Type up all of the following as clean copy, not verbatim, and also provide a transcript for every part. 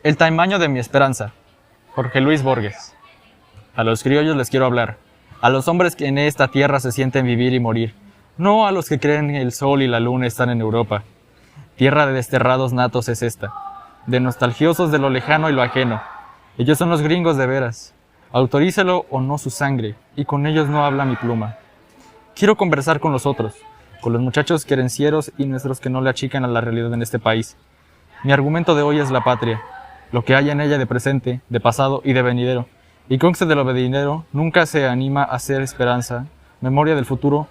El tamaño de mi esperanza. Jorge Luis Borges. A los criollos les quiero hablar, a los hombres que en esta tierra se sienten vivir y morir, no a los que creen que el sol y la luna están en Europa. Tierra de desterrados natos es esta, de nostalgiosos de lo lejano y lo ajeno. Ellos son los gringos de veras. Autorícelo o no su sangre, y con ellos no habla mi pluma. Quiero conversar con los otros, con los muchachos querencieros y nuestros que no le achican a la realidad en este país. Mi argumento de hoy es la patria, lo que hay en ella de presente, de pasado y de venidero. Y conste de lo venidero, nunca se anima a ser esperanza, memoria del futuro,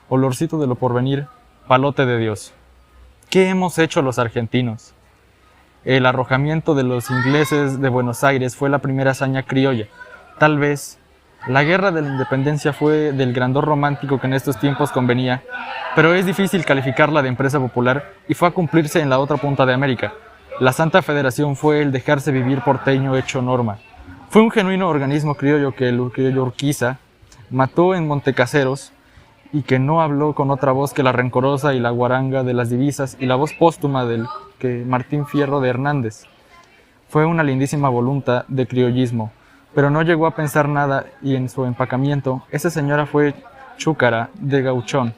olorcito de lo porvenir, palote de Dios. ¿Qué hemos hecho los argentinos? El arrojamiento de los ingleses de Buenos Aires fue la primera hazaña criolla. Tal vez la guerra de la independencia fue del grandor romántico que en estos tiempos convenía, pero es difícil calificarla de empresa popular y fue a cumplirse en la otra punta de América. La Santa Federación fue el dejarse vivir porteño hecho norma. Fue un genuino organismo criollo que el criollo Urquiza mató en Montecaseros y que no habló con otra voz que la rencorosa y la guaranga de las divisas y la voz póstuma del que Martín Fierro de Hernández. Fue una lindísima voluntad de criollismo, pero no llegó a pensar nada y en su empacamiento esa señora fue chúcara de gauchón,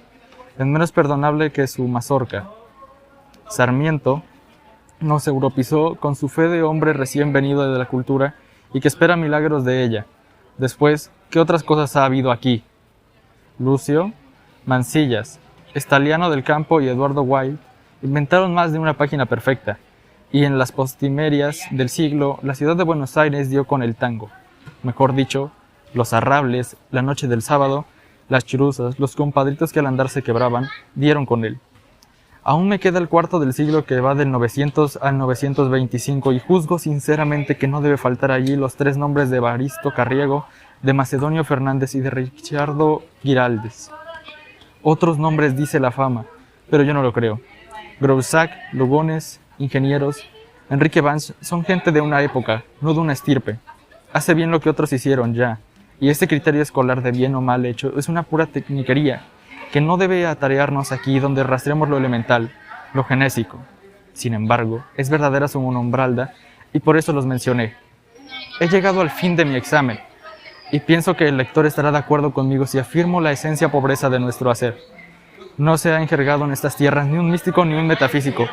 es menos perdonable que su mazorca. Sarmiento nos europizó con su fe de hombre recién venido de la cultura y que espera milagros de ella. Después, ¿qué otras cosas ha habido aquí? Lucio, Mancillas, Estaliano del Campo y Eduardo Wilde inventaron más de una página perfecta, y en las postimerias del siglo, la ciudad de Buenos Aires dio con el tango. Mejor dicho, los arrables, la noche del sábado, las churuzas, los compadritos que al andar se quebraban, dieron con él. Aún me queda el cuarto del siglo que va del 900 al 925 y juzgo sinceramente que no debe faltar allí los tres nombres de Evaristo Carriego, de Macedonio Fernández y de Richardo Giraldes. Otros nombres dice la fama, pero yo no lo creo. Groussac, Lugones, ingenieros, Enrique Vance son gente de una época, no de una estirpe. Hace bien lo que otros hicieron ya, y este criterio escolar de bien o mal hecho es una pura tecniquería, que no debe atarearnos aquí donde rastreamos lo elemental, lo genésico. Sin embargo, es verdadera su monombralda y por eso los mencioné. He llegado al fin de mi examen y pienso que el lector estará de acuerdo conmigo si afirmo la esencia pobreza de nuestro hacer. No se ha enjergado en estas tierras ni un místico ni un metafísico,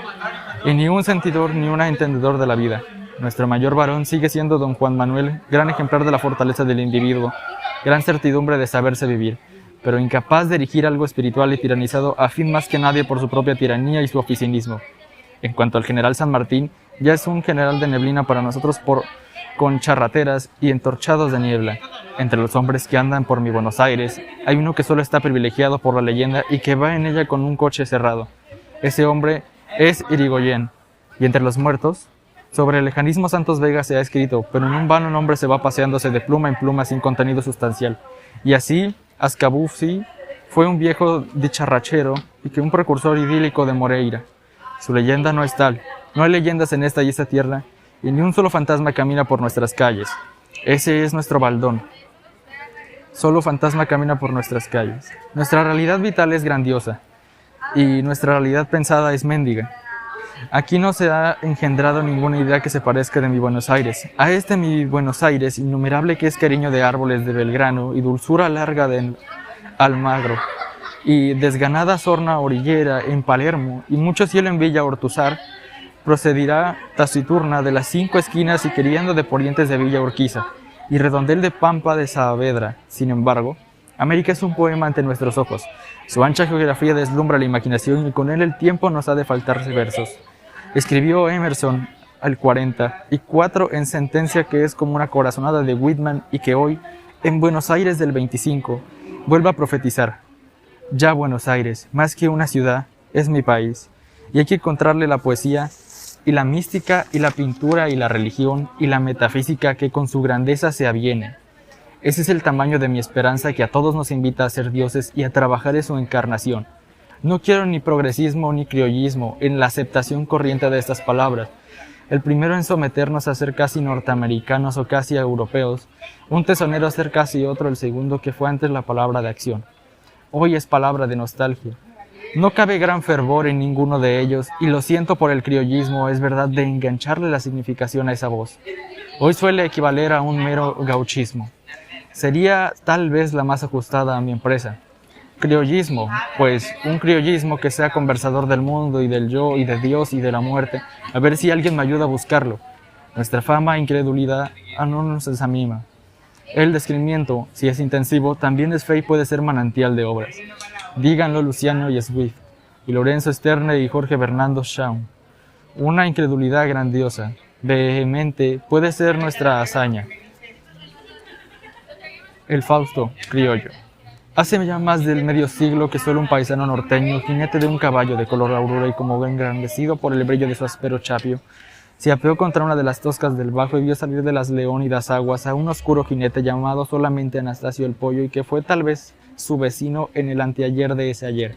y ni un sentidor ni un entendedor de la vida. Nuestro mayor varón sigue siendo don Juan Manuel, gran ejemplar de la fortaleza del individuo, gran certidumbre de saberse vivir, pero incapaz de erigir algo espiritual y tiranizado a fin más que nadie por su propia tiranía y su oficinismo. En cuanto al general San Martín, ya es un general de neblina para nosotros con charrateras y entorchados de niebla. Entre los hombres que andan por mi Buenos Aires, hay uno que solo está privilegiado por la leyenda y que va en ella con un coche cerrado. Ese hombre es Irigoyen, y entre los muertos, sobre el lejanismo Santos Vega se ha escrito, pero en un vano nombre se va paseándose de pluma en pluma sin contenido sustancial. Y así, Ascabufsi fue un viejo dicharrachero y que un precursor idílico de Moreira. Su leyenda no es tal, no hay leyendas en esta y esta tierra, y ni un solo fantasma camina por nuestras calles. Ese es nuestro baldón. Solo fantasma camina por nuestras calles. Nuestra realidad vital es grandiosa, y nuestra realidad pensada es mendiga. Aquí no se ha engendrado ninguna idea que se parezca de mi Buenos Aires. A este mi Buenos Aires, innumerable que es cariño de árboles de Belgrano y dulzura larga de Almagro, y desganada sorna orillera en Palermo, y mucho cielo en Villa Ortuzar, procedirá taciturna de las 5 esquinas y queriendo de porientes de Villa Urquiza, y redondel de Pampa de Saavedra. Sin embargo, América es un poema ante nuestros ojos. Su ancha geografía deslumbra la imaginación y con él el tiempo nos ha de faltar versos. Escribió Emerson al 40 y 4 en sentencia que es como una corazonada de Whitman y que hoy, en Buenos Aires del 25, vuelve a profetizar. Ya Buenos Aires, más que una ciudad, es mi país, y hay que encontrarle la poesía y la mística y la pintura y la religión y la metafísica que con su grandeza se aviene. Ese es el tamaño de mi esperanza que a todos nos invita a ser dioses y a trabajar en su encarnación. No quiero ni progresismo ni criollismo en la aceptación corriente de estas palabras. El primero en someternos a ser casi norteamericanos o casi europeos, un tesonero a ser casi otro, el segundo que fue antes la palabra de acción. Hoy es palabra de nostalgia. No cabe gran fervor en ninguno de ellos, y lo siento por el criollismo, es verdad, de engancharle la significación a esa voz. Hoy suele equivaler a un mero gauchismo. Sería tal vez la más ajustada a mi empresa. Criollismo, pues un criollismo que sea conversador del mundo y del yo y de Dios y de la muerte, a ver si alguien me ayuda a buscarlo. Nuestra fama e incredulidad no nos desanima. El descrimiento, si es intensivo, también es fe y puede ser manantial de obras. Díganlo Luciano y Swift, y Lorenzo Sterne y Jorge Bernardo Shaw. Una incredulidad grandiosa, vehemente, puede ser nuestra hazaña. El Fausto criollo. Hace ya más del medio siglo que solo un paisano norteño, jinete de un caballo de color aurora y como engrandecido por el brillo de su áspero chapio, se apeó contra una de las toscas del bajo y vio salir de las leónidas aguas a un oscuro jinete llamado solamente Anastasio el Pollo y que fue tal vez su vecino en el anteayer de ese ayer.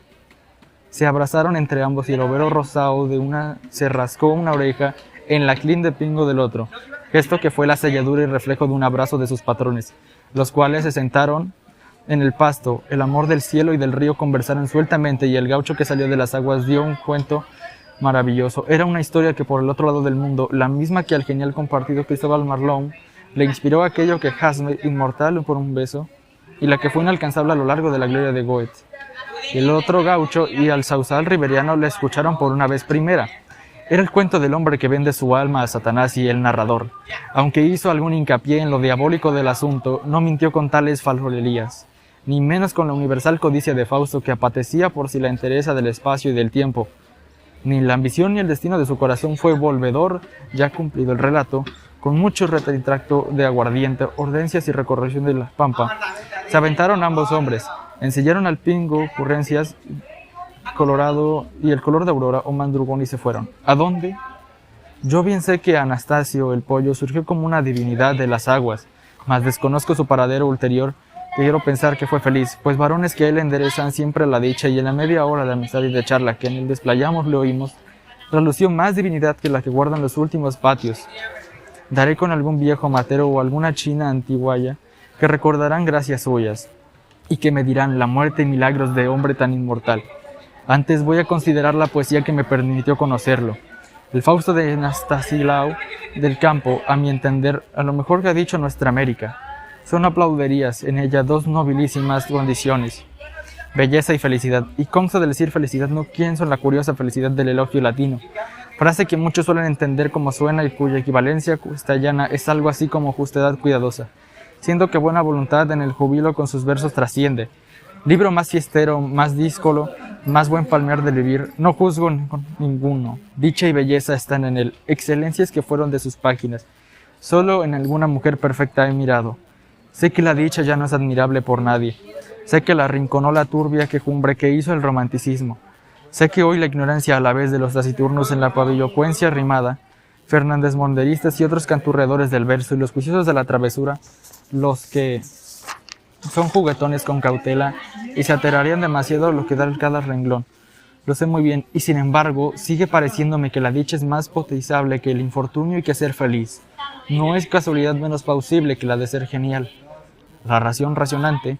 Se abrazaron entre ambos y el overo rosado de una se rascó una oreja en la crin de pingo del otro, gesto que fue la selladura y reflejo de un abrazo de sus patrones, los cuales se sentaron en el pasto. El amor del cielo y del río conversaron sueltamente y el gaucho que salió de las aguas dio un cuento maravilloso. Era una historia que por el otro lado del mundo, la misma que al genial compartido Cristóbal Marlowe, le inspiró aquello que Hazme, inmortal por un beso, y la que fue inalcanzable a lo largo de la gloria de Goethe. El otro gaucho y al sausal riberiano le escucharon por una vez primera. Era el cuento del hombre que vende su alma a Satanás y el narrador, aunque hizo algún hincapié en lo diabólico del asunto, no mintió con tales falsolerías, ni menos con la universal codicia de Fausto que apatecía por si la entereza del espacio y del tiempo. Ni la ambición ni el destino de su corazón fue volvedor, ya cumplido el relato, con mucho retracto de aguardiente, ordencias y recorrección de la pampa. Se aventaron ambos hombres, ensillaron al pingo ocurrencias colorado y el color de aurora o mandrugón y se fueron. ¿A dónde? Yo bien sé que Anastasio el Pollo surgió como una divinidad de las aguas, mas desconozco su paradero ulterior. Quiero pensar que fue feliz, pues varones que él enderezan siempre la dicha y en la media hora de amistad y de charla que en él desplayamos le oímos, relució más divinidad que la que guardan los últimos patios. Daré con algún viejo matero o alguna china antiguaya que recordarán gracias suyas y que me dirán la muerte y milagros de hombre tan inmortal. Antes voy a considerar la poesía que me permitió conocerlo. El Fausto de Anastasilao del Campo, a mi entender, a lo mejor que ha dicho nuestra América. Son aplauderías en ella dos nobilísimas condiciones, belleza y felicidad, y consta del decir felicidad no pienso en la curiosa felicidad del elogio latino, frase que muchos suelen entender como suena y cuya equivalencia castellana es algo así como justedad cuidadosa, siendo que buena voluntad en el júbilo con sus versos trasciende. Libro más fiestero, más díscolo, más buen palmear del vivir, no juzgo con ninguno, dicha y belleza están en él, excelencias que fueron de sus páginas, solo en alguna mujer perfecta he mirado. Sé que la dicha ya no es admirable por nadie. Sé que la arrinconó la turbia quejumbre que hizo el romanticismo. Sé que hoy la ignorancia a la vez de los taciturnos en la pavillocuencia rimada, Fernández Monderistas y otros canturredores del verso y los juiciosos de la travesura, los que son juguetones con cautela y se aterarían demasiado a lo que da cada renglón. Lo sé muy bien y sin embargo sigue pareciéndome que la dicha es más potizable que el infortunio y que ser feliz. No es casualidad menos plausible que la de ser genial. La ración racionante,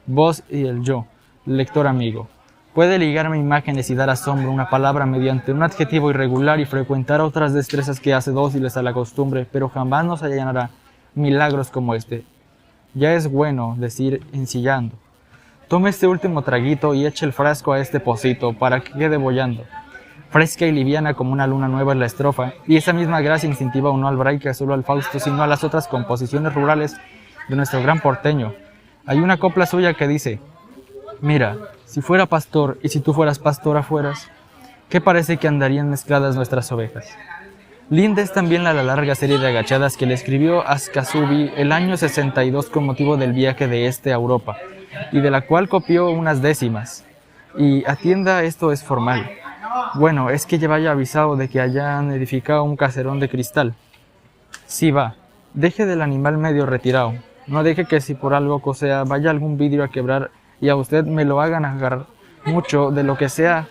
vos y el yo, lector amigo, puede ligarme imágenes y dar asombro una palabra mediante un adjetivo irregular y frecuentar otras destrezas que hace dóciles a la costumbre, pero jamás nos allanará milagros como este. Ya es bueno decir ensillando. Tome este último traguito y eche el frasco a este pocito para que quede bollando. Fresca y liviana como una luna nueva en la estrofa, y esa misma gracia instintiva no al Braica solo al Fausto, sino a las otras composiciones rurales de nuestro gran porteño. Hay una copla suya que dice: mira, si fuera pastor y si tú fueras pastora fueras, ¿qué parece que andarían mezcladas nuestras ovejas? Linda es también la larga serie de agachadas que le escribió Ascasubi el año 62 con motivo del viaje de a Europa, y de la cual copió unas décimas. Y atienda, esto es formal. Bueno, es que ya vaya avisado de que hayan edificado un caserón de cristal. Sí va, deje del animal medio retirado. No deje que si por algo cosea vaya algún vidrio a quebrar y a usted me lo hagan agarrar mucho de lo que sea.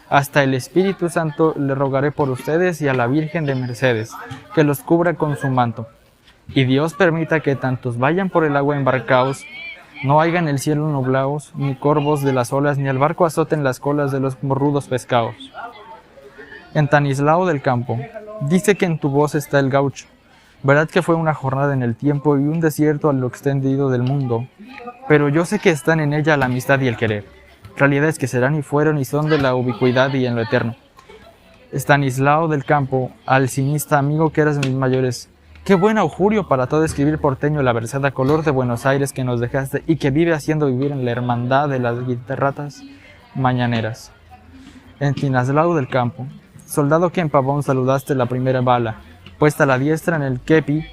Hasta el Espíritu Santo le rogaré por ustedes y a la Virgen de Mercedes, que los cubra con su manto. Y Dios permita que tantos vayan por el agua embarcaos No haya en el cielo nublados, ni corvos de las olas, ni el barco azoten las colas de los rudos pescados. En Tanislao del Campo, dice que en tu voz está el gaucho. Verdad que fue una jornada en el tiempo y un desierto a lo extendido del mundo, pero yo sé que están en ella la amistad y el querer. Realidades que serán y fueron y son de la ubicuidad y en lo eterno. Estanislao del Campo, alcinista amigo que eras mis mayores, qué buen augurio para todo escribir porteño la versada color de Buenos Aires que nos dejaste y que vive haciendo vivir en la hermandad de las guitarratas mañaneras. En Estanislao del Campo, soldado que en Pavón saludaste la primera bala, puesta a la diestra en el kepi,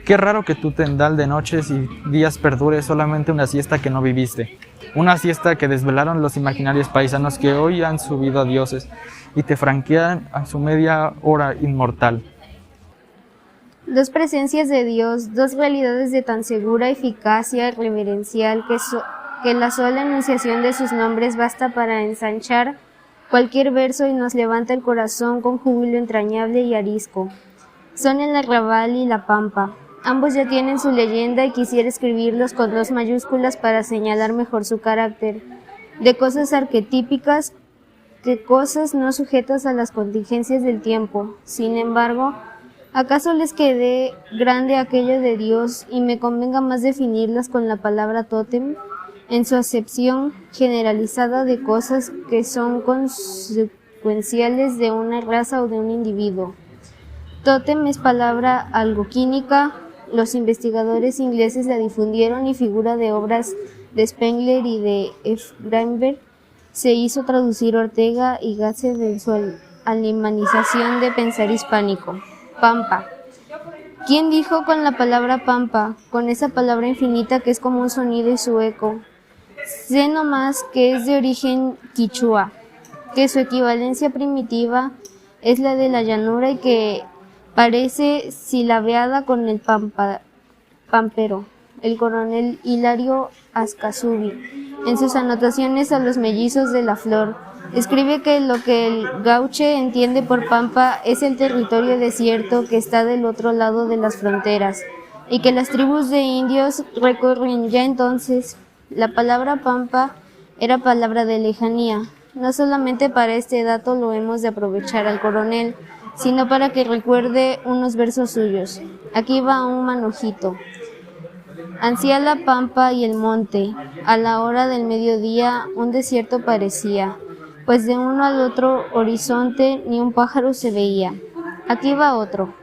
qué raro que tu tendal de noches y días perdure solamente una siesta que no viviste. Una siesta que desvelaron los imaginarios paisanos que hoy han subido a dioses y te franquean a su media hora inmortal. Dos presencias de Dios, dos realidades de tan segura eficacia reverencial que la sola enunciación de sus nombres basta para ensanchar cualquier verso y nos levanta el corazón con júbilo entrañable y arisco. Son el arrabal y la pampa. Ambos ya tienen su leyenda y quisiera escribirlos con 2 mayúsculas para señalar mejor su carácter. De cosas arquetípicas, de cosas no sujetas a las contingencias del tiempo. Sin embargo, ¿acaso les quede grande aquello de Dios y me convenga más definirlas con la palabra tótem, en su acepción generalizada de cosas que son consecuenciales de una raza o de un individuo? Tótem es palabra algoquínica. Los investigadores ingleses la difundieron y figura de obras de Spengler y de F. Granberg se hizo traducir Ortega y Gasset de su alemanización de pensar hispánico. Pampa. ¿Quién dijo con la palabra pampa? Con esa palabra infinita que es como un sonido y su eco. Sé nomás que es de origen quichua, que su equivalencia primitiva es la de la llanura y que parece silabeada con el pampero. El coronel Hilario Ascasubi, en sus anotaciones a los mellizos de la flor, escribe que lo que el gauche entiende por pampa es el territorio desierto que está del otro lado de las fronteras, y que las tribus de indios recorren ya entonces. La palabra pampa era palabra de lejanía. No solamente para este dato lo hemos de aprovechar al coronel, sino para que recuerde unos versos suyos. Aquí va un manojito. Ansía la pampa y el monte, a la hora del mediodía un desierto parecía, pues de uno al otro horizonte ni un pájaro se veía. Aquí va otro.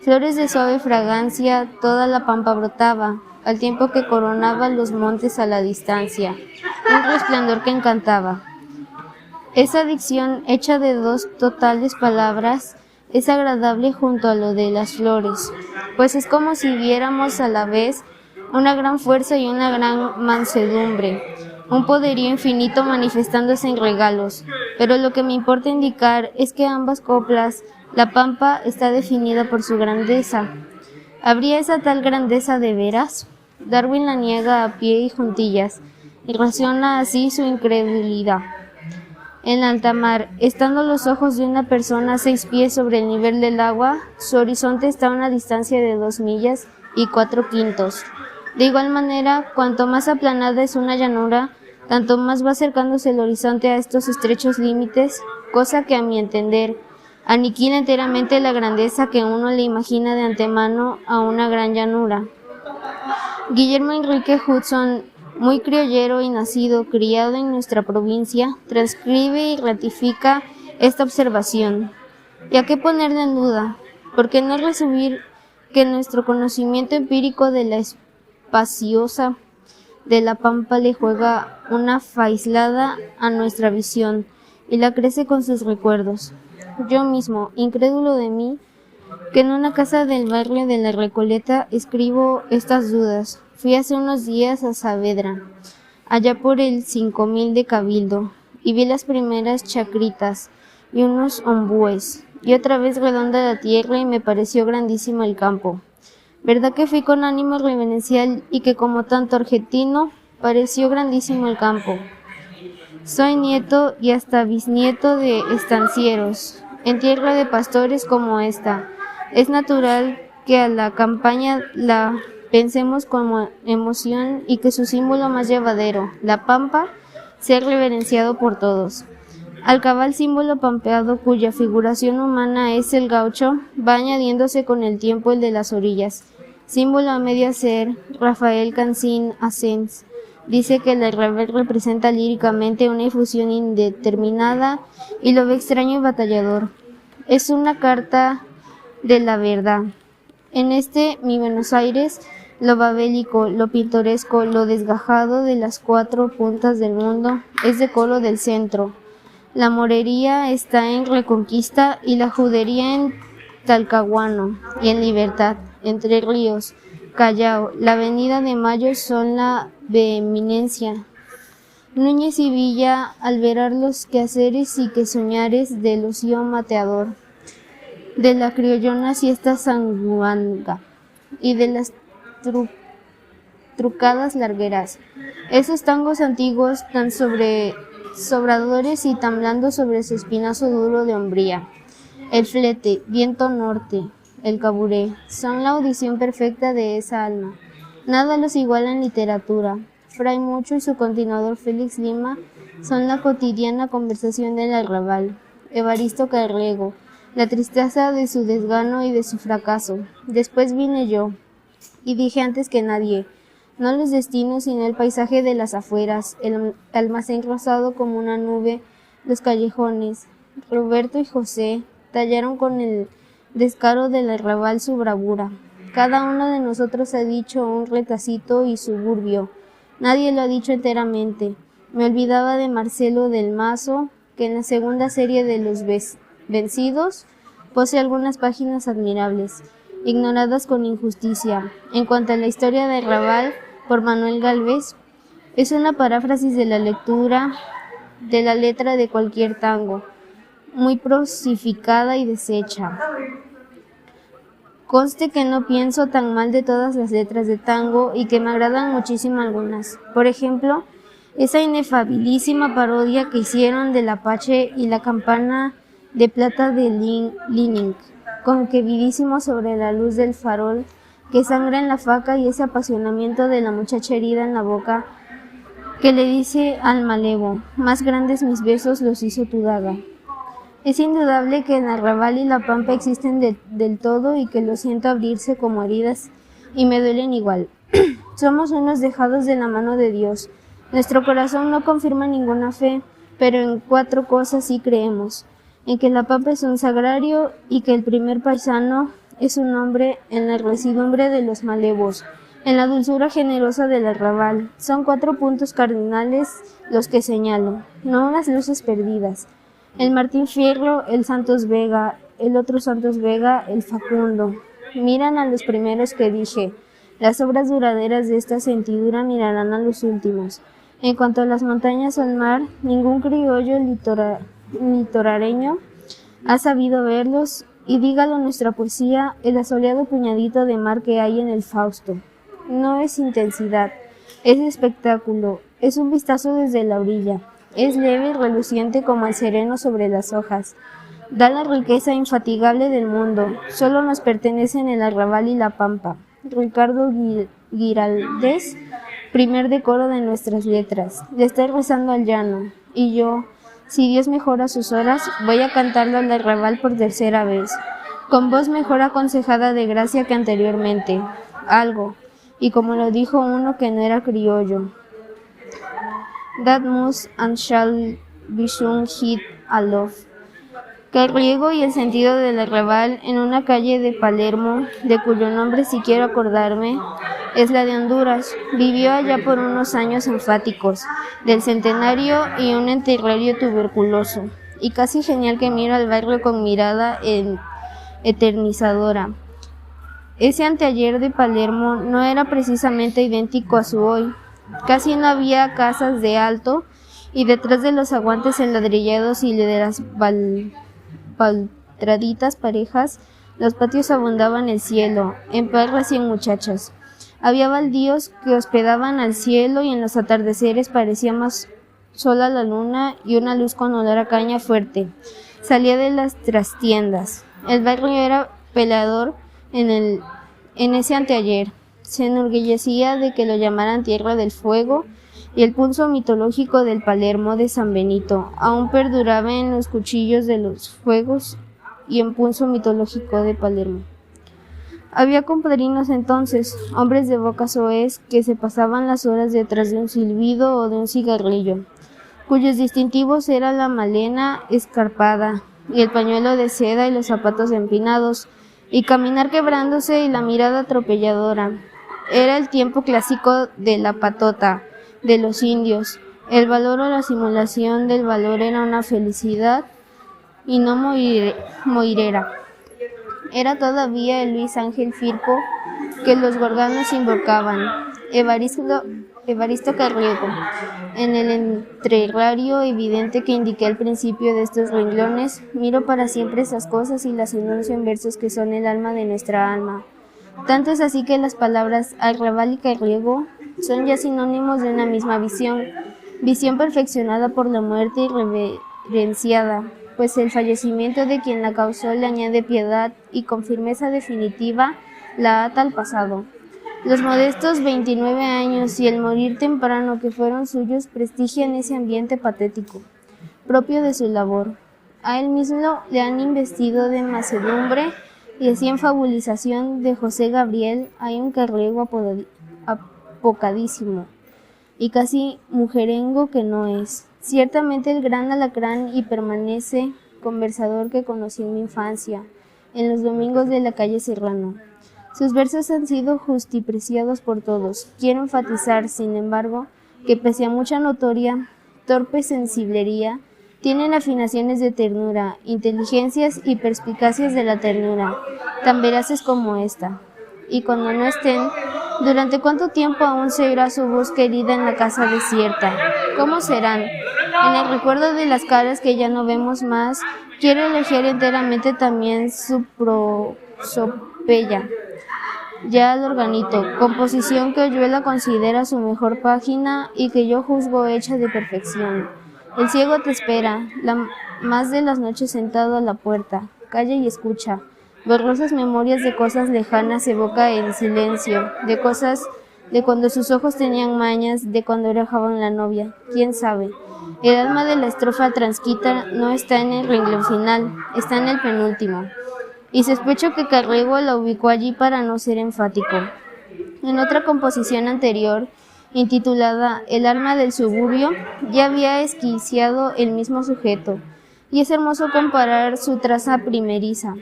Flores de suave fragancia, toda la pampa brotaba, al tiempo que coronaba los montes a la distancia, un resplandor que encantaba. Esa dicción hecha de 2 totales palabras es agradable junto a lo de las flores, pues es como si viéramos a la vez una gran fuerza y una gran mansedumbre, un poderío infinito manifestándose en regalos. Pero lo que me importa indicar es que ambas coplas, la pampa está definida por su grandeza. ¿Habría esa tal grandeza de veras? Darwin la niega a pie y juntillas, y razona así su incredulidad. En alta mar, estando los ojos de una persona a 6 pies sobre el nivel del agua, su horizonte está a una distancia de 2 millas y 4/5. De igual manera, cuanto más aplanada es una llanura, tanto más va acercándose el horizonte a estos estrechos límites, cosa que a mi entender aniquila enteramente la grandeza que uno le imagina de antemano a una gran llanura. Guillermo Enrique Hudson, muy criollero y nacido, criado en nuestra provincia, transcribe y ratifica esta observación. ¿Y a qué ponerla en duda? ¿Por qué no resumir que nuestro conocimiento empírico de la espaciosa de la pampa le juega una faislada a nuestra visión y la crece con sus recuerdos? Yo mismo, incrédulo de mí, que en una casa del barrio de La Recoleta escribo estas dudas. Fui hace unos días a Saavedra, allá por el 5000 de Cabildo, y vi las primeras chacritas y unos ombúes, y otra vez redonda la tierra y me pareció grandísimo el campo. ¿Verdad que fui con ánimo reverencial y que como tanto argentino pareció grandísimo el campo? Soy nieto y hasta bisnieto de estancieros, en tierra de pastores como esta. Es natural que a la campaña la pensemos con emoción y que su símbolo más llevadero, la pampa, sea reverenciado por todos. Al cabal símbolo pampeado, cuya figuración humana es el gaucho, va añadiéndose con el tiempo el de las orillas. Símbolo a medio hacer, Rafael Cancín Asens dice que el arrabal representa líricamente una efusión indeterminada y lo ve extraño y batallador. Es una carta de la verdad. En mi Buenos Aires, lo babélico, lo pintoresco, lo desgajado de las cuatro puntas del mundo es decoro del centro. La morería está en Reconquista y la judería en Talcahuano y en Libertad, Entre Ríos, Callao, la Avenida de Mayo son la vehemencia. Núñez y Villa alberar los quehaceres y que soñares del ocio mateador, de la criollona siesta sanguanga y de las trucadas largueras. Esos tangos antiguos tan sobradores y tan blandos sobre su espinazo duro de hombría. El flete, viento norte, el caburé, son la audición perfecta de esa alma. Nada los iguala en literatura. Fray Mucho y su continuador Félix Lima son la cotidiana conversación del arrabal. Evaristo Carrego, la tristeza de su desgano y de su fracaso. Después vine yo, y dije antes que nadie, no los destinos sino el paisaje de las afueras, el almacén rosado como una nube, los callejones. Roberto y José tallaron con el descaro del arrabal su bravura. Cada uno de nosotros ha dicho un retacito y suburbio. Nadie lo ha dicho enteramente. Me olvidaba de Marcelo del Mazo, que en la segunda serie de Los Vencidos posee algunas páginas admirables, ignoradas con injusticia. En cuanto a la historia de Arrabal, por Manuel Gálvez, es una paráfrasis de la lectura de la letra de cualquier tango, muy prosificada y deshecha. Conste que no pienso tan mal de todas las letras de tango y que me agradan muchísimo algunas. Por ejemplo, esa inefabilísima parodia que hicieron del Apache y la campana de plata de Lining, con que vivísimo sobre la luz del farol que sangra en la faca y ese apasionamiento de la muchacha herida en la boca que le dice al malevo, más grandes mis besos los hizo tu daga. Es indudable que el arrabal y la pampa existen del todo y que lo siento abrirse como heridas y me duelen igual. Somos unos dejados de la mano de Dios. Nuestro corazón no confirma ninguna fe, pero en 4 cosas sí creemos: en que la pampa es un sagrario y que el primer paisano es un hombre, en la residumbre de los malevos, en la dulzura generosa del arrabal. Son 4 puntos cardinales los que señalo, no unas luces perdidas. El Martín Fierro, el Santos Vega, el otro Santos Vega, el Facundo. Miran a los primeros que dije. Las obras duraderas de esta sentidura mirarán a los últimos. En cuanto a las montañas o el mar, ningún criollo litorareño ha sabido verlos, y dígalo nuestra poesía, el asoleado puñadito de mar que hay en el Fausto. No es intensidad, es espectáculo, es un vistazo desde la orilla, es leve y reluciente como el sereno sobre las hojas. Da la riqueza infatigable del mundo, solo nos pertenecen el arrabal y la pampa. Ricardo Giraldez, primer decoro de nuestras letras, le está rezando al llano, y yo, si Dios mejora sus horas, voy a cantarlo al arrabal por 3ª vez, con voz mejor aconsejada de gracia que anteriormente. Algo, y como lo dijo uno que no era criollo, that must and shall be sung hit a love. Carriego y el sentido del arrabal en una calle de Palermo, de cuyo nombre si quiero acordarme, es la de Honduras. Vivió allá por unos años enfáticos, del centenario y un enterrario tuberculoso, y casi genial que miro al barrio con mirada eternizadora. Ese anteayer de Palermo no era precisamente idéntico a su hoy. Casi no había casas de alto, y detrás de los aguantes enladrillados y de las baltraditas parejas, los patios abundaban el cielo, en parras y en muchachas. Había baldíos que hospedaban al cielo y en los atardeceres parecía más sola la luna y una luz con olor a caña fuerte salía de las trastiendas. El barrio era peleador en ese anteayer. Se enorgullecía de que lo llamaran Tierra del Fuego, y el pulso mitológico del Palermo de San Benito aún perduraba en los cuchillos de los fuegos y en pulso mitológico de Palermo. Había compadrinos entonces, hombres de boca soez, que se pasaban las horas detrás de un silbido o de un cigarrillo, cuyos distintivos eran la melena escarpada y el pañuelo de seda y los zapatos empinados, y caminar quebrándose y la mirada atropelladora. Era el tiempo clásico de la patota, de los indios. El valor o la simulación del valor era una felicidad y no moirera. Era todavía el Luis Ángel Firpo que los gorganos invocaban, Evaristo Carriego. En el entrerrario evidente que indiqué al principio de estos renglones, miro para siempre esas cosas y las enuncio en versos que son el alma de nuestra alma. Tanto es así que las palabras arrabal y carriego son ya sinónimos de una misma visión perfeccionada por la muerte y reverenciada, pues el fallecimiento de quien la causó le añade piedad y con firmeza definitiva la ata al pasado. Los modestos 29 años y el morir temprano que fueron suyos prestigian ese ambiente patético, propio de su labor. A él mismo le han investido de macedumbre, y así en fabulización de José Gabriel hay un carriego apocadísimo y casi mujerengo que no es. Ciertamente el gran alacrán y permanece conversador que conocí en mi infancia, en los domingos de la calle Serrano. Sus versos han sido justipreciados por todos. Quiero enfatizar, sin embargo, que pese a mucha notoria, torpe sensiblería, tienen afinaciones de ternura, inteligencias y perspicacias de la ternura, tan veraces como esta. Y cuando no estén, ¿durante cuánto tiempo aún se oirá su voz querida en la casa desierta? ¿Cómo serán? En el recuerdo de las caras que ya no vemos más, quiero elogiar enteramente también su prosopeya, ya al organito, composición que Oyuela considera su mejor página y que yo juzgo hecha de perfección. El ciego te espera, más de las noches sentado a la puerta, calla y escucha. Borrosas memorias de cosas lejanas evoca en silencio, de cosas de cuando sus ojos tenían mañas, de cuando era joven la novia, quién sabe. El alma de la estrofa transquita no está en el renglón final, está en el penúltimo. Y sospecho que Carriego la ubicó allí para no ser enfático. En otra composición anterior, intitulada El alma del suburbio, ya había esquiciado el mismo sujeto, y es hermoso comparar su traza primeriza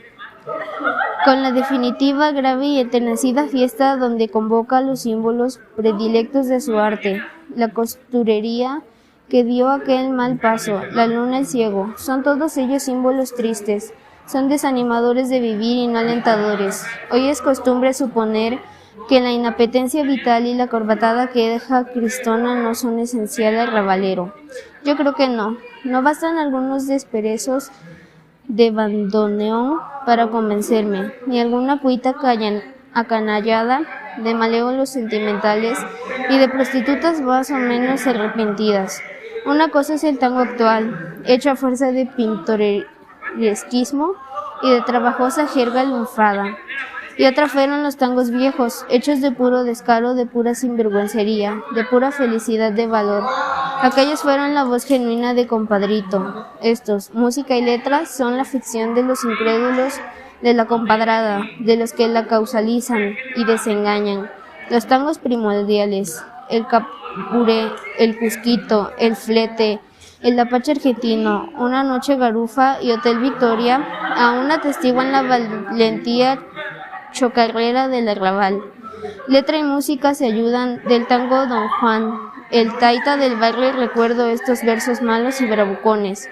con la definitiva, grave y entenecida fiesta donde convoca los símbolos predilectos de su arte, la costurería que dio aquel mal paso, la luna, el ciego, son todos ellos símbolos tristes, son desanimadores de vivir y no alentadores. Hoy es costumbre suponer que la inapetencia vital y la corbatada que deja Cristona no son esencial al rabalero. Yo creo que no bastan algunos desperezos de bandoneón para convencerme, ni alguna cuita acanallada de malévolos sentimentales y de prostitutas más o menos arrepentidas. Una cosa es el tango actual, hecho a fuerza de pintoresquismo y de trabajosa jerga lunfada, y otra fueron los tangos viejos, hechos de puro descaro, de pura sinvergüencería, de pura felicidad de valor. Aquellos fueron la voz genuina de compadrito. Estos, música y letras, son la ficción de los incrédulos, de la compadrada, de los que la causalizan y desengañan. Los tangos primordiales, el capuré, el cusquito, el flete, el apache argentino, una noche garufa y Hotel Victoria, aún atestiguan la valentía chocarrera del arrabal. Letra y música se ayudan del tango Don Juan, el taita del barrio, recuerdo estos versos malos y bravucones.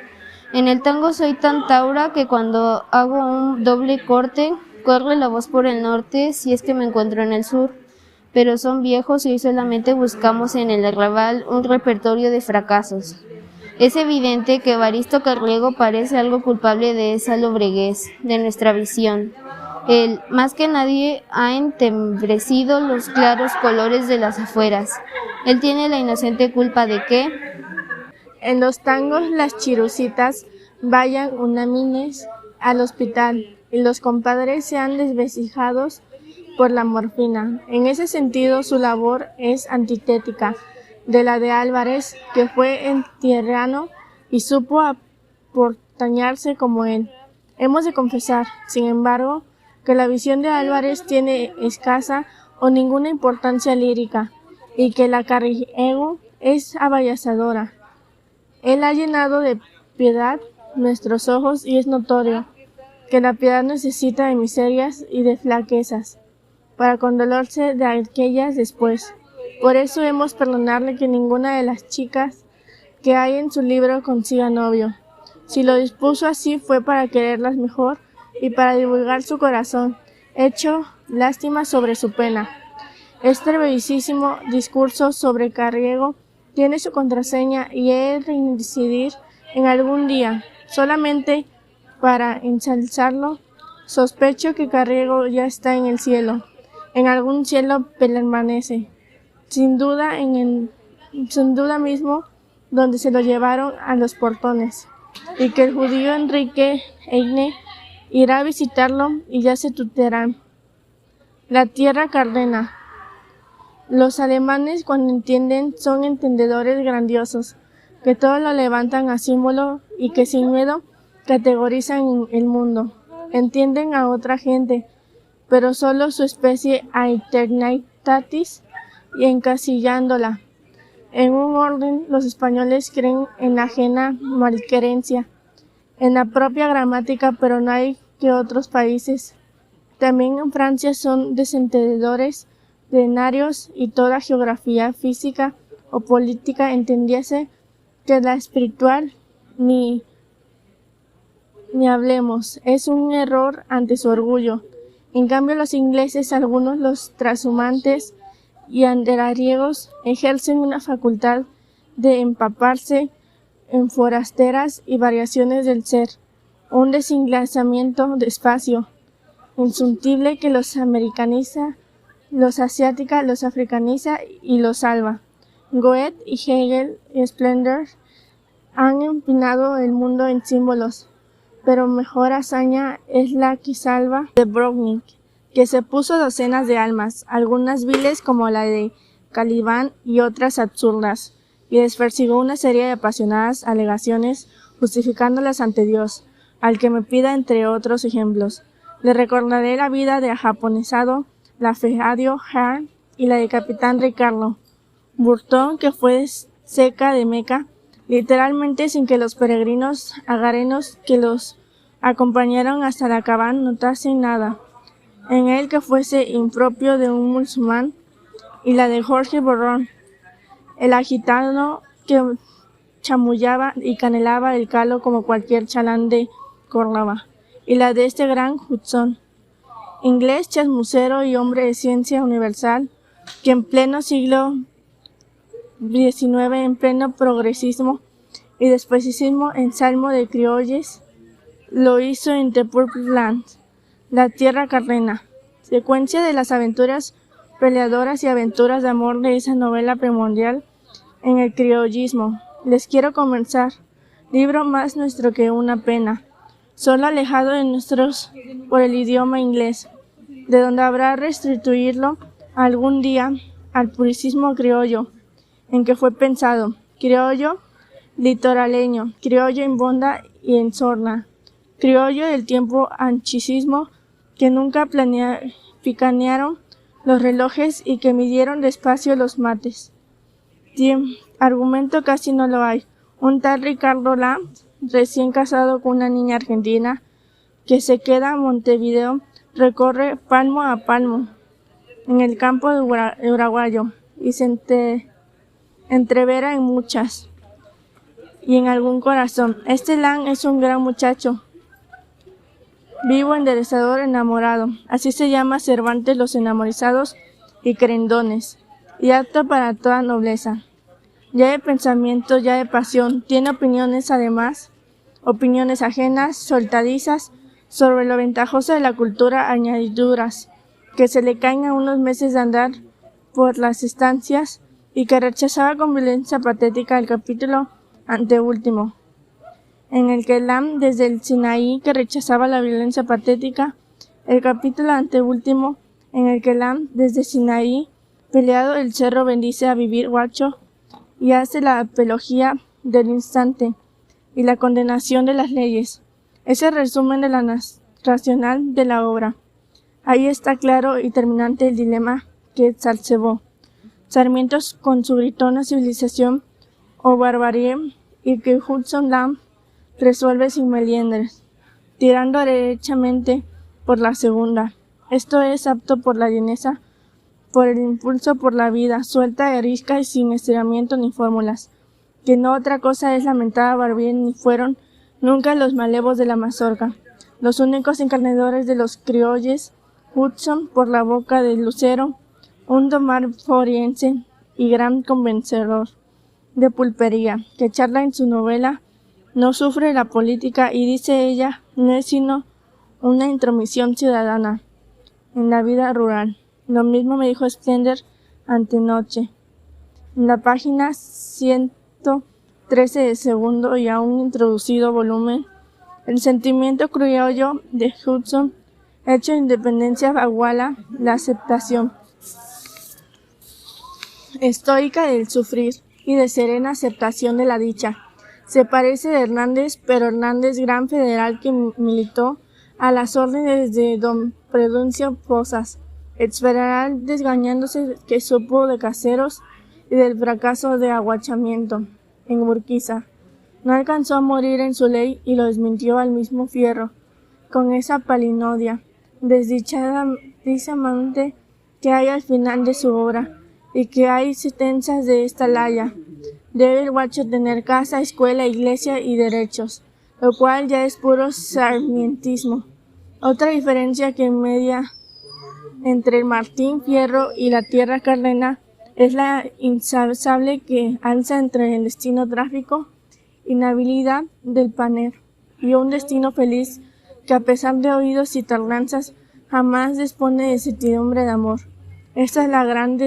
En el tango soy tan taura que cuando hago un doble corte, corre la voz por el norte si es que me encuentro en el sur. Pero son viejos y hoy solamente buscamos en el arrabal un repertorio de fracasos. Es evidente que Evaristo Carriego parece algo culpable de esa lobreguez, de nuestra visión. Él, más que nadie, ha entembrecido los claros colores de las afueras. Él tiene la inocente culpa de que en los tangos las chirucitas vayan unánimes al hospital y los compadres sean desvestijados por la morfina. En ese sentido, su labor es antitética de la de Álvarez, que fue entierrano y supo aportañarse como él. Hemos de confesar, sin embargo, que la visión de Álvarez tiene escasa o ninguna importancia lírica, y que la Carriego es abayazadora. Él ha llenado de piedad nuestros ojos y es notorio que la piedad necesita de miserias y de flaquezas para condolerse de aquellas después. Por eso hemos perdonarle que ninguna de las chicas que hay en su libro consiga novio. Si lo dispuso así fue para quererlas mejor y para divulgar su corazón, hecho lástima sobre su pena. Este bellísimo discurso sobre Carriego tiene su contraseña y he de incidir en algún día, solamente para ensalzarlo. Sospecho que Carriego ya está en el cielo, en algún cielo permanece, sin duda mismo donde se lo llevaron a los portones, y que el judío Enrique Heine irá a visitarlo y ya se tutearán. La tierra Cardena. Los alemanes, cuando entienden, son entendedores grandiosos, que todo lo levantan a símbolo y que sin miedo categorizan el mundo. Entienden a otra gente, pero solo su especie aeternitatis y encasillándola en un orden. Los españoles creen en la ajena malquerencia, en la propia gramática, pero no hay que otros países. También en Francia son desentendedores plenarios y toda geografía física o política entendiese que la espiritual ni hablemos, es un error ante su orgullo. En cambio los ingleses, algunos los trashumantes y andariegos, ejercen una facultad de empaparse en forasteras y variaciones del ser, un desinglazamiento de espacio insutible que los americaniza, los asiática, los africaniza y los salva. Goethe y Hegel y Splendor han empinado el mundo en símbolos, pero mejor hazaña es la que salva de Browning, que se puso docenas de almas, algunas viles como la de Caliban y otras absurdas, y despersigó una serie de apasionadas alegaciones justificándolas ante Dios, al que me pida entre otros ejemplos. Le recordaré la vida de japonesado, la Feadio Hahn y la de Capitán Ricardo Burton, que fue seca de Meca, literalmente sin que los peregrinos agarenos que los acompañaron hasta la Cabán notasen nada en él que fuese impropio de un musulmán, y la de Jorge Borrón, el agitado que chamullaba y canelaba el calo como cualquier chalán de Córdoba, y la de este gran Hudson, inglés chismosero y hombre de ciencia universal, que en pleno siglo XIX, en pleno progresismo y despotismo en salmo de criolles, lo hizo en The Purple Land, la tierra carrena, secuencia de las aventuras peleadoras y aventuras de amor de esa novela primordial en el criollismo. Les quiero comenzar, libro más nuestro que una pena, solo alejado de nosotros por el idioma inglés, de donde habrá restituirlo algún día al puricismo criollo en que fue pensado, criollo litoraleño, criollo en Bonda y en Sorna, criollo del tiempo anchicismo que nunca picanearon los relojes y que midieron despacio los mates. Argumento casi no lo hay. Un tal Ricardo Lam, recién casado con una niña argentina, que se queda a Montevideo, recorre palmo a palmo en el campo de uruguayo y se entrevera en muchas y en algún corazón. Este Lam es un gran muchacho, vivo, enderezador, enamorado. Así se llama Cervantes los enamorizados y querendones, y apto para toda nobleza. Ya de pensamiento, ya de pasión, tiene opiniones además, opiniones ajenas, soltadizas, sobre lo ventajoso de la cultura, añadiduras, que se le caen a unos meses de andar por las estancias, y que rechazaba con violencia patética el capítulo anteúltimo. en el que Lam, desde el Sinaí, que rechazaba la violencia patética, el capítulo anteúltimo, en el que Lam, desde Sinaí, peleado el cerro, bendice a vivir guacho y hace la apología del instante y la condenación de las leyes. Es el resumen de la racional de la obra. Ahí está claro y terminante el dilema que Salcebó, Sarmientos con su gritona civilización o barbarie, y que Hudson Lam resuelve sin melindres, tirando derechamente por la segunda. Esto es apto por la lleneza, por el impulso por la vida, suelta, arisca y sin estiramiento ni fórmulas, que no otra cosa es lamentada barbarie ni fueron nunca los malevos de la mazorca, los únicos encarnadores de los criolles. Hudson, por la boca del lucero, un domar foriense y gran convencedor de pulpería, que charla en su novela, no sufre la política y dice ella, no es sino una intromisión ciudadana en la vida rural. Lo mismo me dijo Stender antenoche. En la página 113 de segundo y aún introducido volumen, el sentimiento criollo de Hudson, hecho de independencia baguala, la aceptación estoica del sufrir y de serena aceptación de la dicha. Se parece de Hernández, pero Hernández, gran federal que militó a las órdenes de don Preduncio Posas, ex federal desgañándose que supo de caseros y del fracaso de aguachamiento en Urquiza. No alcanzó a morir en su ley y lo desmintió al mismo Fierro, con esa palinodia desdichadamente que hay al final de su obra, y que hay sentencias de esta laya. Debe el guacho tener casa, escuela, iglesia y derechos, lo cual ya es puro sarmientismo. Otra diferencia que media entre el Martín Fierro y la tierra carlena es la insaciable que alza entre el destino trágico, inhabilidad del paner, y un destino feliz que a pesar de oídos y tardanzas jamás dispone de certidumbre de amor. Esta es la gran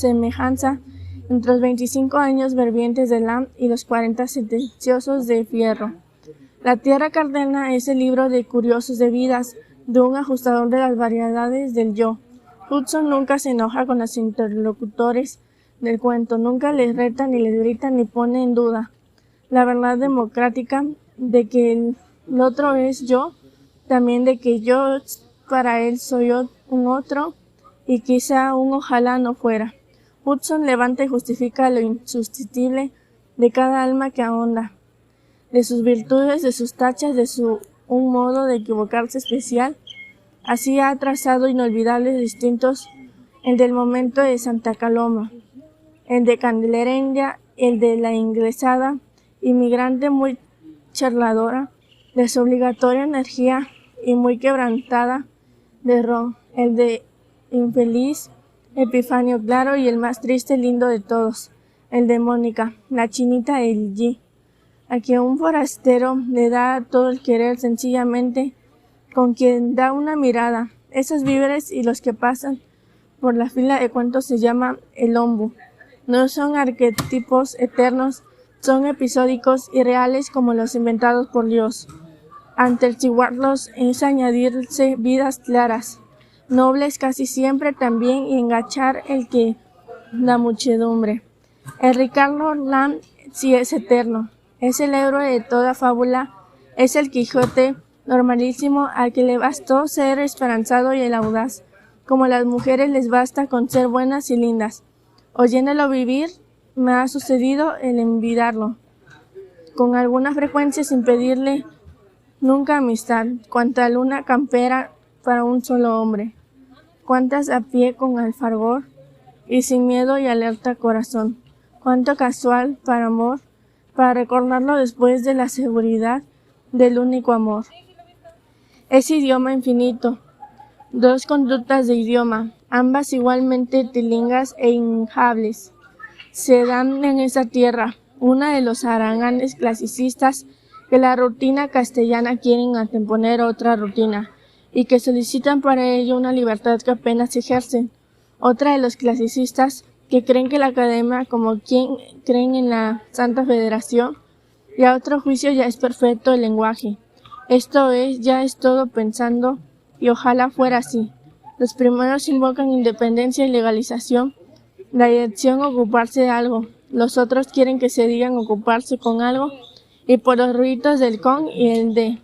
semejanza entre los 25 años fervientes de Lam y los 40 sentenciosos de Fierro. La tierra carlena es el libro de curiosos de vidas de un ajustador de las variedades del yo. Hudson nunca se enoja con los interlocutores del cuento, nunca les reta ni les grita ni pone en duda la verdad democrática de que el otro es yo, también de que yo para él soy yo un otro y quizá un ojalá no fuera. Hudson levanta y justifica lo insustituible de cada alma que ahonda, de sus virtudes, de sus tachas, de un modo de equivocarse especial. Así ha trazado inolvidables distintos, el del momento de Santa Coloma, el de Candelereña, el de la inglesada, inmigrante muy charladora, de su obligatoria energía y muy quebrantada de ron, el de infeliz Epifanio claro y el más triste lindo de todos, el de Mónica, la chinita el G, a quien un forastero le da todo el querer sencillamente, con quien da una mirada. Esos víveres y los que pasan por la fila de cuentos se llama el ombu. No son arquetipos eternos, son episódicos y reales como los inventados por Dios. Anterciguarlos es añadirse vidas claras, nobles casi siempre también y engachar el que la muchedumbre. El Ricardo Lam sí es eterno, es el héroe de toda fábula, es el Quijote normalísimo al que le bastó ser esperanzado y el audaz, como a las mujeres les basta con ser buenas y lindas. Oyéndolo vivir, me ha sucedido el envidiarlo, con alguna frecuencia sin pedirle nunca amistad, cuanta luna campera para un solo hombre, cuántas a pie con alfargor y sin miedo y alerta corazón, cuánto casual para amor, para recordarlo después de la seguridad del único amor. Es idioma infinito, dos conductas de idioma, ambas igualmente tilingas e inhables, se dan en esa tierra, una de los haraganes clasicistas que la rutina castellana quieren anteponer otra rutina, y que solicitan para ello una libertad que apenas ejercen. Otra de los clasicistas que creen que la academia, como quien creen en la Santa Federación, y a otro juicio ya es perfecto el lenguaje. Esto es, ya es todo pensando, y ojalá fuera así. Los primeros invocan independencia y legalización, la dirección ocuparse de algo. Los otros quieren que se digan ocuparse con algo, y por los ruidos del con y el de.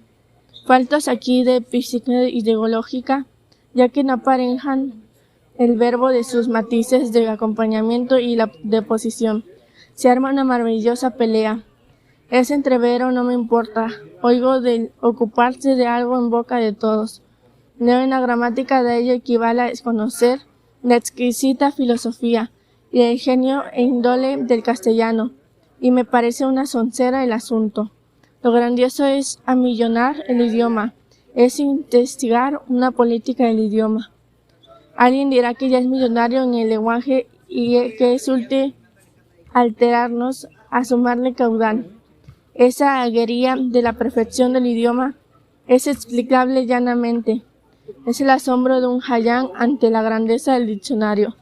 Faltos aquí de psique ideológica, ya que no aparejan el verbo de sus matices de acompañamiento y la deposición. Se arma una maravillosa pelea. Ese entrevero no me importa. Oigo del ocuparse de algo en boca de todos. Leo en la gramática de ello equivale a desconocer la exquisita filosofía y el genio e índole del castellano, y me parece una soncera el asunto. Lo grandioso es amillonar el idioma, es investigar una política del idioma. Alguien dirá que ya es millonario en el lenguaje y que es útil alterarnos a sumarle caudal. Esa aguería de la perfección del idioma es explicable llanamente. Es el asombro de un jayán ante la grandeza del diccionario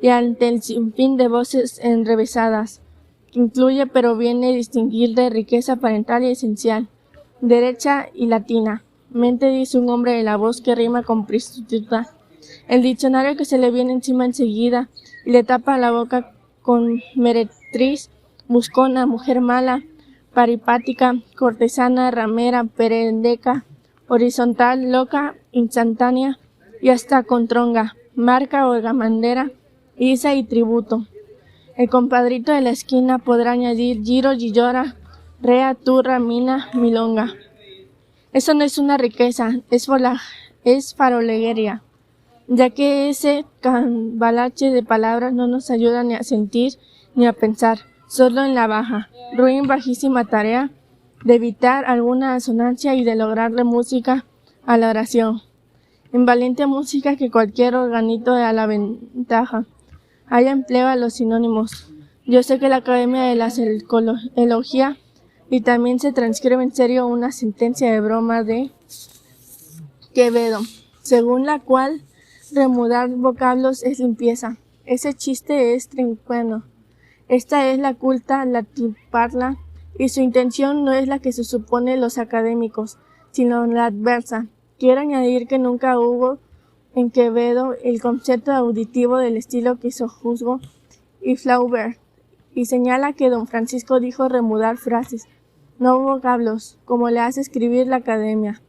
y ante el sinfín de voces enrevesadas, que incluye pero viene a distinguir de riqueza parental y esencial, derecha y latina. Mente dice un hombre de la voz que rima con prostituta. El diccionario que se le viene encima enseguida y le tapa la boca con meretriz, buscona, mujer mala, paripática, cortesana, ramera, perendeca, horizontal, loca, instantánea y hasta contronga, marca o gamandera, isa y tributo. El compadrito de la esquina podrá añadir giro, gillora, rea, turra, mina, milonga. Eso no es una riqueza, es faroleguería, ya que ese cambalache de palabras no nos ayuda ni a sentir ni a pensar, solo en la baja, ruin bajísima tarea de evitar alguna asonancia y de lograrle música a la oración. En valiente música que cualquier organito a la ventaja. Haya empleo a los sinónimos. Yo sé que la Academia de las elogia y también se transcribe en serio una sentencia de broma de Quevedo, según la cual remudar vocablos es limpieza. Ese chiste es trincueno. Esta es la culta latiparla, y su intención no es la que se supone los académicos, sino la adversa. Quiero añadir que nunca hubo en Quevedo el concepto auditivo del estilo que sojuzgó y Flaubert, y señala que don Francisco dijo remudar frases, no vocablos, como le hace escribir la Academia.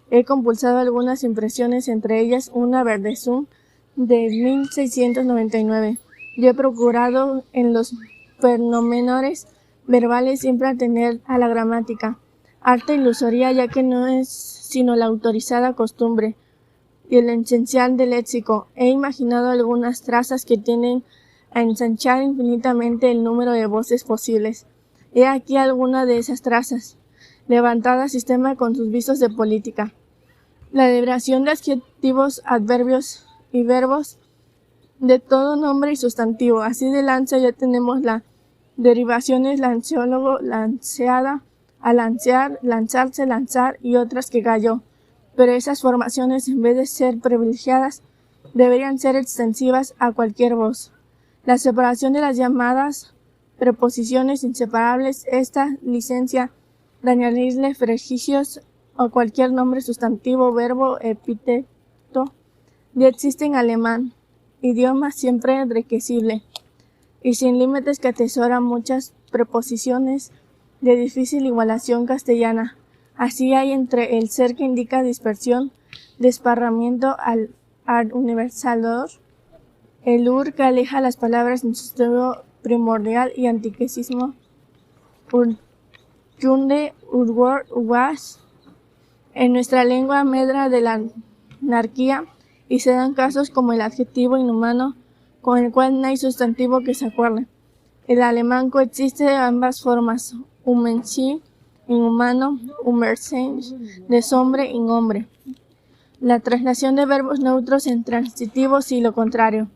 He compulsado algunas impresiones, entre ellas una Verdezum de 1699. Yo he procurado en los pormenores verbales siempre atender a la gramática, arte ilusoria, ya que no es sino la autorizada costumbre y el esencial del léxico. He imaginado algunas trazas que tienden a ensanchar infinitamente el número de voces posibles. He aquí alguna de esas trazas, levantada sistema con sus visos de política. La derivación de adjetivos, adverbios y verbos de todo nombre y sustantivo. Así de lanza ya tenemos la derivación es lanceólogo, lanceada, a lancear, lanzarse, lanzar y otras que cayó. Pero esas formaciones, en vez de ser privilegiadas, deberían ser extensivas a cualquier voz. La separación de las llamadas preposiciones inseparables, esta licencia de añadirle prefijos o cualquier nombre sustantivo, verbo, epíteto, ya existe en alemán, idioma siempre enriquecible y sin límites que atesora muchas preposiciones de difícil igualación castellana. Así hay entre el ser que indica dispersión, desparramiento al universador, el ur que aleja las palabras en su estado primordial y antiquesismo, yunde, urwor, uwas. En nuestra lengua medra de la anarquía y se dan casos como el adjetivo inhumano, con el cual no hay sustantivo que se acuerde. El alemán coexiste de ambas formas, Unmensch, inhumano, Unmensch, deshombre, inhombre. La traslación de verbos neutros en transitivos y lo contrario.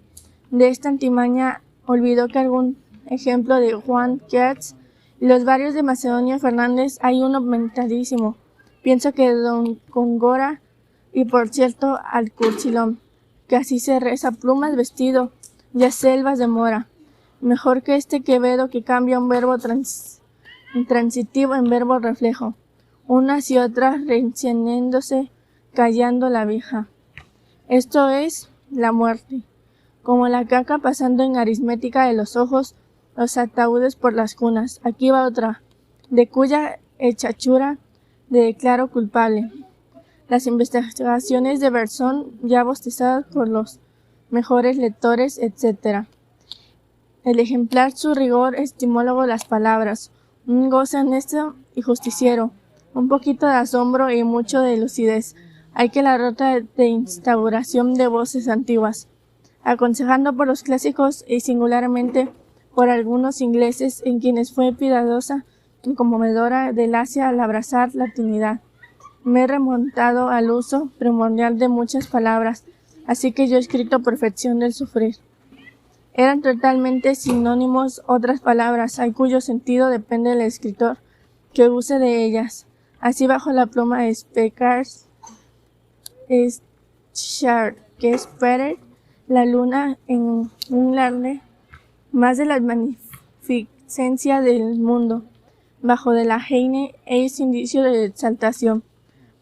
De esta antimaña olvidó que algún ejemplo de Juan Keats y los varios de Macedonio Fernández hay uno mentadísimo. Pienso que don Congora y por cierto al Curchilón, que así se reza plumas vestido, ya selvas de mora. Mejor que este Quevedo que cambia un verbo intransitivo en verbo reflejo, unas y otras recieniéndose, callando la vieja. Esto es la muerte, como la caca pasando en aritmética de los ojos, los ataúdes por las cunas. Aquí va otra, de cuya hechachura me declaro culpable. Las investigaciones de Bergson, ya bostezadas por los mejores lectores, etc. El ejemplar su rigor estimólogo de las palabras, un goce honesto y justiciero, un poquito de asombro y mucho de lucidez. Hay que la rota de instauración de voces antiguas, aconsejando por los clásicos y singularmente por algunos ingleses en quienes fue piadosa y conmovedora del Asia al abrazar la Trinidad. Me he remontado al uso primordial de muchas palabras, así que yo he escrito perfección del sufrir. Eran totalmente sinónimos otras palabras, hay cuyo sentido depende del escritor que use de ellas. Así bajo la pluma de Speckers es Shard, que es Peter, la luna en un larde, más de la magnificencia del mundo. Bajo de la Heine es indicio de exaltación.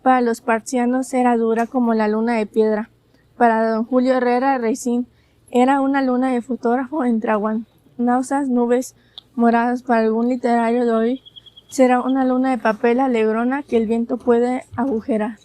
Para los parcianos era dura como la luna de piedra. Para don Julio Herrera Racine era una luna de fotógrafo entre aguanosas nubes moradas. Para algún literario de hoy será una luna de papel alegrona que el viento puede agujerar.